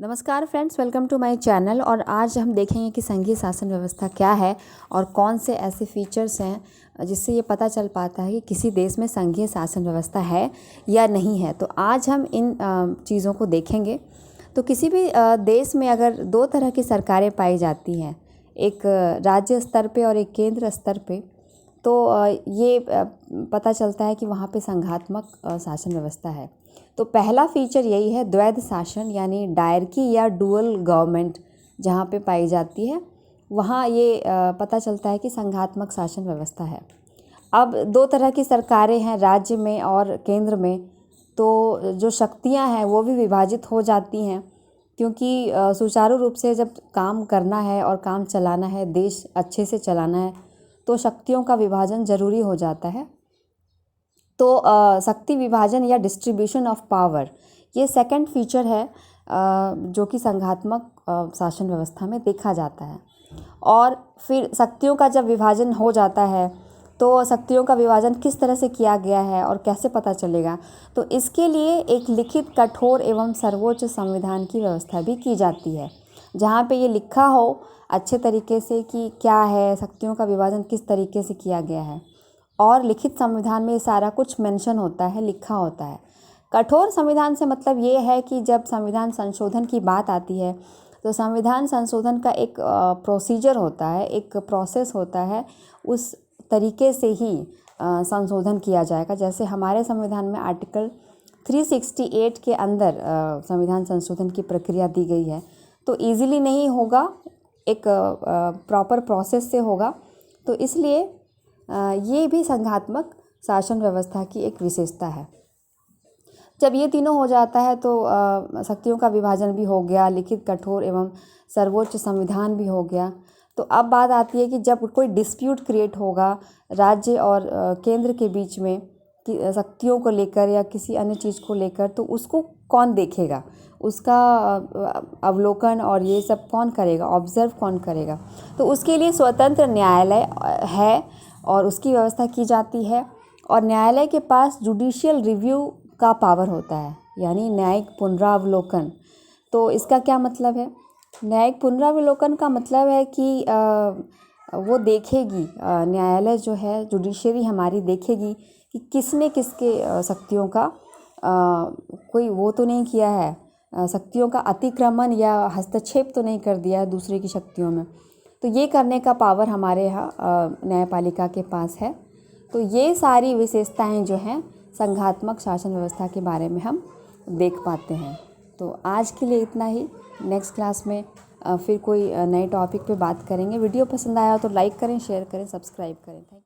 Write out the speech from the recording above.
नमस्कार friends, welcome to my channel. और आज हम देखेंगे कि संघीय शासन व्यवस्था क्या है और कौन से ऐसे फीचर्स हैं जिससे ये पता चल पाता है कि किसी देश में संघीय शासन व्यवस्था है या नहीं है। तो आज हम इन चीज़ों को देखेंगे। तो किसी भी देश में अगर दो तरह की सरकारें पाई जाती हैं, एक राज्य स्तर पे और एक केंद्र स्तर पे, तो ये पता चलता है कि वहाँ पे संघात्मक शासन व्यवस्था है। तो पहला फीचर यही है, द्वैध शासन यानी डायरकी या डुअल गवर्नमेंट जहाँ पे पाई जाती है, वहाँ ये पता चलता है कि संघात्मक शासन व्यवस्था है। अब दो तरह की सरकारें हैं, राज्य में और केंद्र में, तो जो शक्तियाँ हैं वो भी विभाजित हो जाती हैं, क्योंकि सुचारू रूप से जब काम करना है और काम चलाना है, देश अच्छे से चलाना है, तो शक्तियों का विभाजन ज़रूरी हो जाता है। तो शक्ति विभाजन या डिस्ट्रीब्यूशन ऑफ पावर, ये सेकंड फीचर है जो कि संघात्मक शासन व्यवस्था में देखा जाता है। और फिर शक्तियों का जब विभाजन हो जाता है, तो शक्तियों का विभाजन किस तरह से किया गया है और कैसे पता चलेगा, तो इसके लिए एक लिखित, कठोर एवं सर्वोच्च संविधान की व्यवस्था भी की जाती है, जहाँ पे ये लिखा हो अच्छे तरीके से कि क्या है, शक्तियों का विभाजन किस तरीके से किया गया है। और लिखित संविधान में ये सारा कुछ मेंशन होता है, लिखा होता है। कठोर संविधान से मतलब ये है कि जब संविधान संशोधन की बात आती है, तो संविधान संशोधन का एक प्रोसीजर होता है, एक प्रोसेस होता है, उस तरीके से ही संशोधन किया जाएगा। जैसे हमारे संविधान में आर्टिकल 368 के अंदर संविधान संशोधन की प्रक्रिया दी गई है, तो ईजिली नहीं होगा, एक प्रॉपर प्रोसेस से होगा। तो इसलिए ये भी संघात्मक शासन व्यवस्था की एक विशेषता है। जब ये तीनों हो जाता है तो शक्तियों का विभाजन भी हो गया, लिखित, कठोर एवं सर्वोच्च संविधान भी हो गया। तो अब बात आती है कि जब कोई डिस्प्यूट क्रिएट होगा राज्य और केंद्र के बीच में कि शक्तियों को लेकर या किसी अन्य चीज़ को लेकर, तो उसको कौन देखेगा, उसका अवलोकन और ये सब कौन करेगा, ऑब्जर्व कौन करेगा। तो उसके लिए स्वतंत्र न्यायालय है और उसकी व्यवस्था की जाती है। और न्यायालय के पास जुडिशियल रिव्यू का पावर होता है, यानी न्यायिक पुनरावलोकन। तो इसका क्या मतलब है? न्यायिक पुनरावलोकन का मतलब है कि वो देखेगी, न्यायालय जो है, जुडिशरी हमारी देखेगी कि किसने किसके शक्तियों का कोई वो तो नहीं किया है, शक्तियों का अतिक्रमण या हस्तक्षेप तो नहीं कर दिया है दूसरे की शक्तियों में। तो ये करने का पावर हमारे यहाँ न्यायपालिका के पास है। तो ये सारी विशेषताएं जो हैं संघात्मक शासन व्यवस्था के बारे में हम देख पाते हैं। तो आज के लिए इतना ही। नेक्स्ट क्लास में फिर कोई नए टॉपिक पे बात करेंगे। वीडियो पसंद आया हो तो लाइक करें, शेयर करें, सब्सक्राइब करें। Thank you.